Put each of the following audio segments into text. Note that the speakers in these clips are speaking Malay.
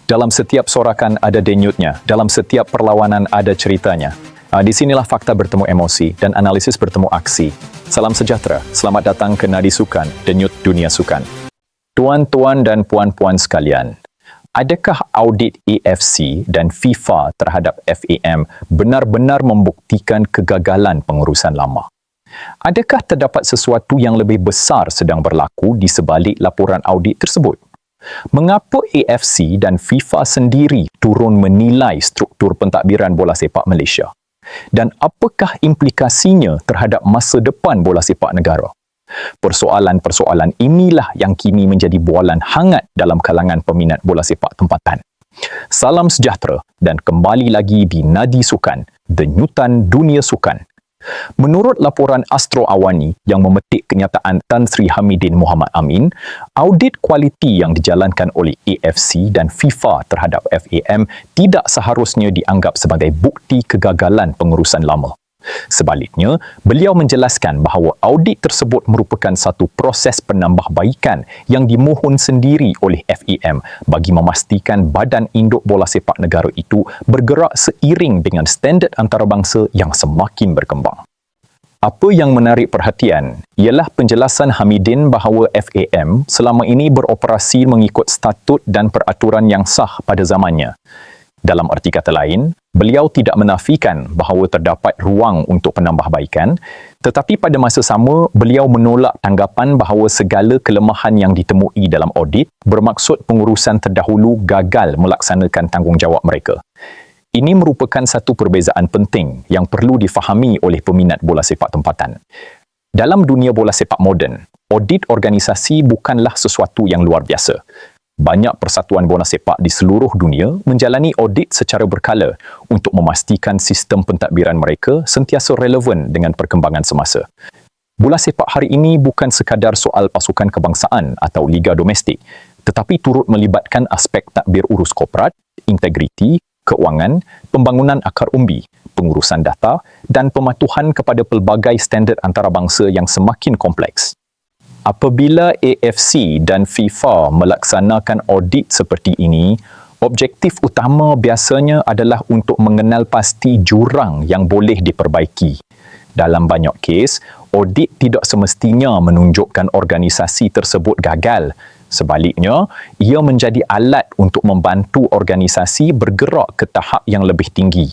Dalam setiap sorakan ada denyutnya, dalam setiap perlawanan ada ceritanya. Di sinilah fakta bertemu emosi dan analisis bertemu aksi. Salam sejahtera, selamat datang ke Nadi Sukan, denyut dunia sukan. Tuan-tuan dan puan-puan sekalian, adakah audit AFC dan FIFA terhadap FAM benar-benar membuktikan kegagalan pengurusan lama? Adakah terdapat sesuatu yang lebih besar sedang berlaku di sebalik laporan audit tersebut? Mengapa AFC dan FIFA sendiri turun menilai struktur pentadbiran bola sepak Malaysia? Dan apakah implikasinya terhadap masa depan bola sepak negara? Persoalan-persoalan inilah yang kini menjadi bualan hangat dalam kalangan peminat bola sepak tempatan. Salam sejahtera dan kembali lagi di Nadi Sukan, denyutan dunia sukan. Menurut laporan Astro Awani yang memetik kenyataan Tan Sri Hamidin Muhammad Amin, audit kualiti yang dijalankan oleh AFC dan FIFA terhadap FAM tidak seharusnya dianggap sebagai bukti kegagalan pengurusan lama. Sebaliknya, beliau menjelaskan bahawa audit tersebut merupakan satu proses penambahbaikan yang dimohon sendiri oleh FAM bagi memastikan badan induk bola sepak negara itu bergerak seiring dengan standard antarabangsa yang semakin berkembang. Apa yang menarik perhatian ialah penjelasan Hamidin bahawa FAM selama ini beroperasi mengikut statut dan peraturan yang sah pada zamannya. Dalam arti kata lain, beliau tidak menafikan bahawa terdapat ruang untuk penambahbaikan, tetapi pada masa sama, beliau menolak tanggapan bahawa segala kelemahan yang ditemui dalam audit bermaksud pengurusan terdahulu gagal melaksanakan tanggungjawab mereka. Ini merupakan satu perbezaan penting yang perlu difahami oleh peminat bola sepak tempatan. Dalam dunia bola sepak moden, audit organisasi bukanlah sesuatu yang luar biasa. Banyak persatuan bola sepak di seluruh dunia menjalani audit secara berkala untuk memastikan sistem pentadbiran mereka sentiasa relevan dengan perkembangan semasa. Bola sepak hari ini bukan sekadar soal pasukan kebangsaan atau liga domestik, tetapi turut melibatkan aspek tadbir urus korporat, integriti, keuangan, pembangunan akar umbi, pengurusan data dan pematuhan kepada pelbagai standard antarabangsa yang semakin kompleks. Apabila AFC dan FIFA melaksanakan audit seperti ini, objektif utama biasanya adalah untuk mengenal pasti jurang yang boleh diperbaiki. Dalam banyak kes, audit tidak semestinya menunjukkan organisasi tersebut gagal. Sebaliknya, ia menjadi alat untuk membantu organisasi bergerak ke tahap yang lebih tinggi.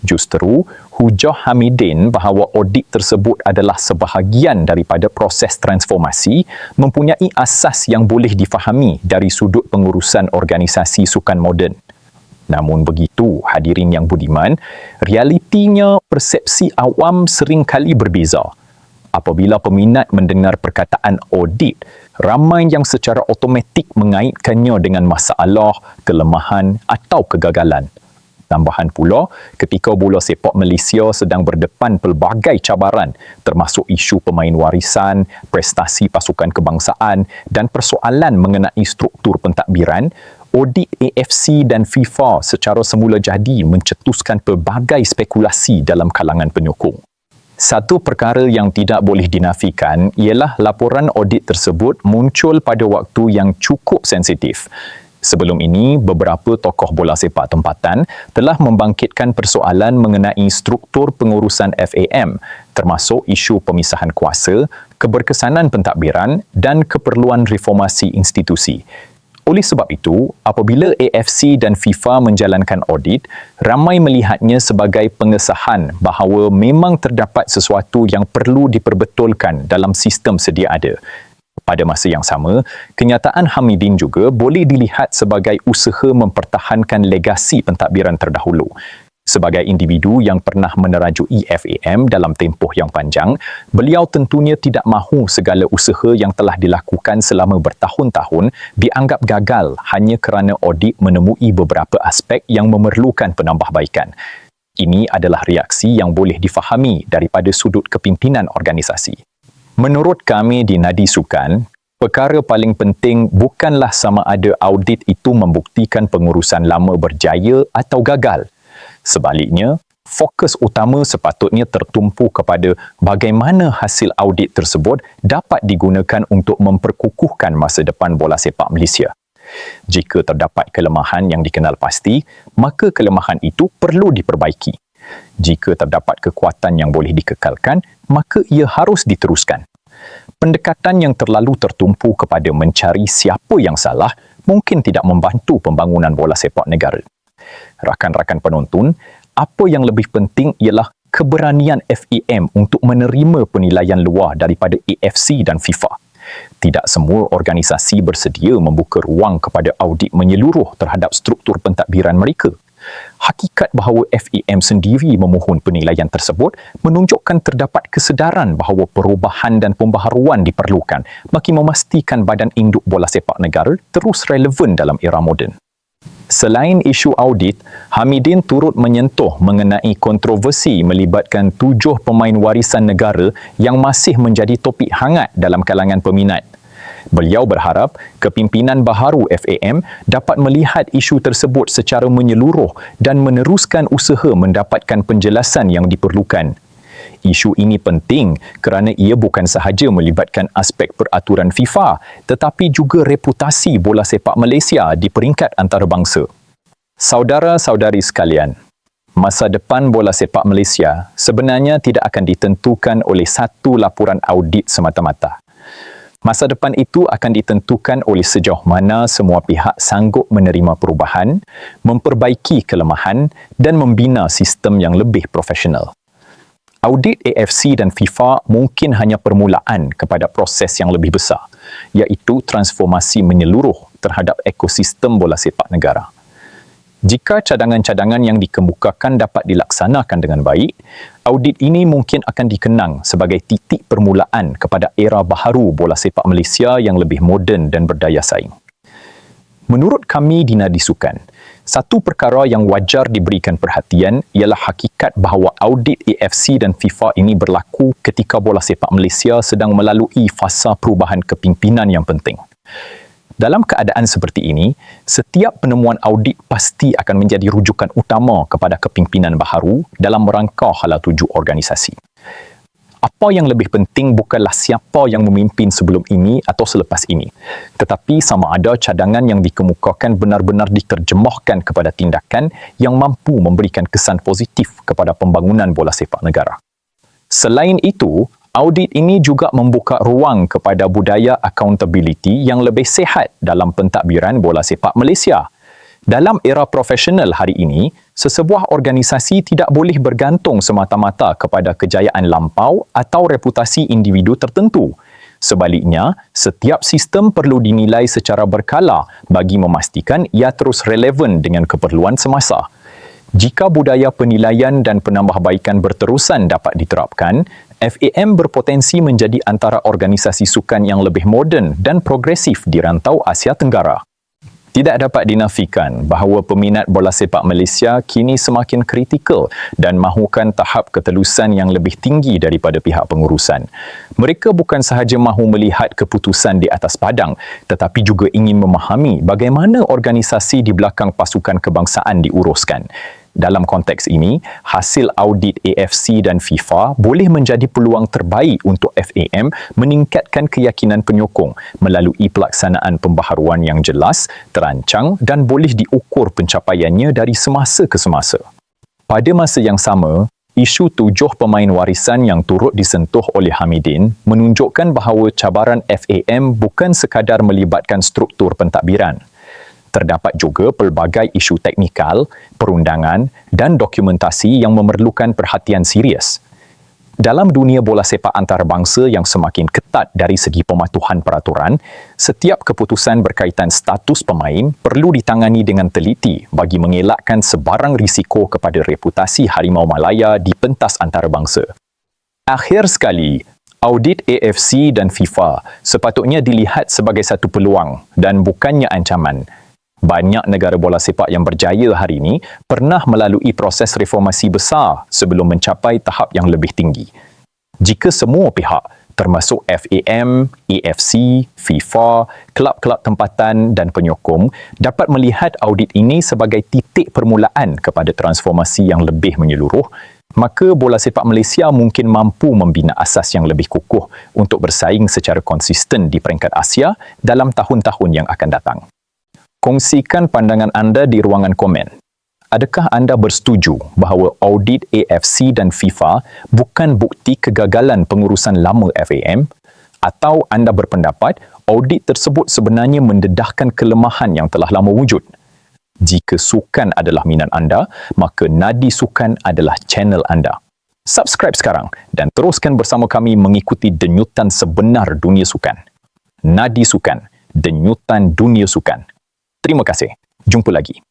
Justeru, hujah Hamidin bahawa audit tersebut adalah sebahagian daripada proses transformasi mempunyai asas yang boleh difahami dari sudut pengurusan organisasi sukan moden. Namun begitu, hadirin yang budiman, realitinya persepsi awam seringkali berbeza. Apabila peminat mendengar perkataan audit, ramai yang secara automatik mengaitkannya dengan masalah, kelemahan atau kegagalan. Tambahan pula, ketika bola sepak Malaysia sedang berdepan pelbagai cabaran termasuk isu pemain warisan, prestasi pasukan kebangsaan dan persoalan mengenai struktur pentadbiran, audit AFC dan FIFA secara semula jadi mencetuskan pelbagai spekulasi dalam kalangan penyokong. Satu perkara yang tidak boleh dinafikan ialah laporan audit tersebut muncul pada waktu yang cukup sensitif. Sebelum ini, beberapa tokoh bola sepak tempatan telah membangkitkan persoalan mengenai struktur pengurusan FAM, termasuk isu pemisahan kuasa, keberkesanan pentadbiran dan keperluan reformasi institusi. Oleh sebab itu, apabila AFC dan FIFA menjalankan audit, ramai melihatnya sebagai pengesahan bahawa memang terdapat sesuatu yang perlu diperbetulkan dalam sistem sedia ada. Pada masa yang sama, kenyataan Hamidin juga boleh dilihat sebagai usaha mempertahankan legasi pentadbiran terdahulu. Sebagai individu yang pernah menerajui FAM dalam tempoh yang panjang, beliau tentunya tidak mahu segala usaha yang telah dilakukan selama bertahun-tahun dianggap gagal hanya kerana audit menemui beberapa aspek yang memerlukan penambahbaikan. Ini adalah reaksi yang boleh difahami daripada sudut kepimpinan organisasi. Menurut kami di Nadi Sukan, perkara paling penting bukanlah sama ada audit itu membuktikan pengurusan lama berjaya atau gagal. Sebaliknya, fokus utama sepatutnya tertumpu kepada bagaimana hasil audit tersebut dapat digunakan untuk memperkukuhkan masa depan bola sepak Malaysia. Jika terdapat kelemahan yang dikenal pasti, maka kelemahan itu perlu diperbaiki. Jika terdapat kekuatan yang boleh dikekalkan, maka ia harus diteruskan. Pendekatan yang terlalu tertumpu kepada mencari siapa yang salah mungkin tidak membantu pembangunan bola sepak negara. Rakan-rakan penonton, apa yang lebih penting ialah keberanian FAM untuk menerima penilaian luar daripada AFC dan FIFA. Tidak semua organisasi bersedia membuka ruang kepada audit menyeluruh terhadap struktur pentadbiran mereka. Hakikat bahawa FAM sendiri memohon penilaian tersebut menunjukkan terdapat kesedaran bahawa perubahan dan pembaharuan diperlukan bagi memastikan badan induk bola sepak negara terus relevan dalam era moden. Selain isu audit, Hamidin turut menyentuh mengenai kontroversi melibatkan 7 pemain warisan negara yang masih menjadi topik hangat dalam kalangan peminat. Beliau berharap kepimpinan baharu FAM dapat melihat isu tersebut secara menyeluruh dan meneruskan usaha mendapatkan penjelasan yang diperlukan. Isu ini penting kerana ia bukan sahaja melibatkan aspek peraturan FIFA tetapi juga reputasi bola sepak Malaysia di peringkat antarabangsa. Saudara-saudari sekalian, masa depan bola sepak Malaysia sebenarnya tidak akan ditentukan oleh satu laporan audit semata-mata. Masa depan itu akan ditentukan oleh sejauh mana semua pihak sanggup menerima perubahan, memperbaiki kelemahan dan membina sistem yang lebih profesional. Audit AFC dan FIFA mungkin hanya permulaan kepada proses yang lebih besar, iaitu transformasi menyeluruh terhadap ekosistem bola sepak negara. Jika cadangan-cadangan yang dikemukakan dapat dilaksanakan dengan baik, audit ini mungkin akan dikenang sebagai titik permulaan kepada era baharu bola sepak Malaysia yang lebih moden dan berdaya saing. Menurut kami di Nadi Sukan, satu perkara yang wajar diberikan perhatian ialah hakikat bahawa audit AFC dan FIFA ini berlaku ketika bola sepak Malaysia sedang melalui fasa perubahan kepimpinan yang penting. Dalam keadaan seperti ini, setiap penemuan audit pasti akan menjadi rujukan utama kepada kepimpinan baharu dalam merangka hala tuju organisasi. Apa yang lebih penting bukanlah siapa yang memimpin sebelum ini atau selepas ini, tetapi sama ada cadangan yang dikemukakan benar-benar diterjemahkan kepada tindakan yang mampu memberikan kesan positif kepada pembangunan bola sepak negara. Selain itu, audit ini juga membuka ruang kepada budaya accountability yang lebih sihat dalam pentadbiran bola sepak Malaysia. Dalam era profesional hari ini, sesebuah organisasi tidak boleh bergantung semata-mata kepada kejayaan lampau atau reputasi individu tertentu. Sebaliknya, setiap sistem perlu dinilai secara berkala bagi memastikan ia terus relevan dengan keperluan semasa. Jika budaya penilaian dan penambahbaikan berterusan dapat diterapkan, FAM berpotensi menjadi antara organisasi sukan yang lebih moden dan progresif di rantau Asia Tenggara. Tidak dapat dinafikan bahawa peminat bola sepak Malaysia kini semakin kritikal dan mahukan tahap ketelusan yang lebih tinggi daripada pihak pengurusan. Mereka bukan sahaja mahu melihat keputusan di atas padang, tetapi juga ingin memahami bagaimana organisasi di belakang pasukan kebangsaan diuruskan. Dalam konteks ini, hasil audit AFC dan FIFA boleh menjadi peluang terbaik untuk FAM meningkatkan keyakinan penyokong melalui pelaksanaan pembaharuan yang jelas, terancang dan boleh diukur pencapaiannya dari semasa ke semasa. Pada masa yang sama, isu 7 pemain warisan yang turut disentuh oleh Hamidin menunjukkan bahawa cabaran FAM bukan sekadar melibatkan struktur pentadbiran. Terdapat juga pelbagai isu teknikal, perundangan dan dokumentasi yang memerlukan perhatian serius. Dalam dunia bola sepak antarabangsa yang semakin ketat dari segi pematuhan peraturan, setiap keputusan berkaitan status pemain perlu ditangani dengan teliti bagi mengelakkan sebarang risiko kepada reputasi Harimau Malaya di pentas antarabangsa. Akhir sekali, audit AFC dan FIFA sepatutnya dilihat sebagai satu peluang dan bukannya ancaman. Banyak negara bola sepak yang berjaya hari ini pernah melalui proses reformasi besar sebelum mencapai tahap yang lebih tinggi. Jika semua pihak, termasuk FAM, AFC, FIFA, kelab-kelab tempatan dan penyokong, dapat melihat audit ini sebagai titik permulaan kepada transformasi yang lebih menyeluruh, maka bola sepak Malaysia mungkin mampu membina asas yang lebih kukuh untuk bersaing secara konsisten di peringkat Asia dalam tahun-tahun yang akan datang. Kongsikan pandangan anda di ruangan komen. Adakah anda bersetuju bahawa audit AFC dan FIFA bukan bukti kegagalan pengurusan lama FAM? Atau anda berpendapat audit tersebut sebenarnya mendedahkan kelemahan yang telah lama wujud? Jika sukan adalah minat anda, maka Nadi Sukan adalah channel anda. Subscribe sekarang dan teruskan bersama kami mengikuti denyutan sebenar dunia sukan. Nadi Sukan, denyutan dunia sukan. Terima kasih. Jumpa lagi.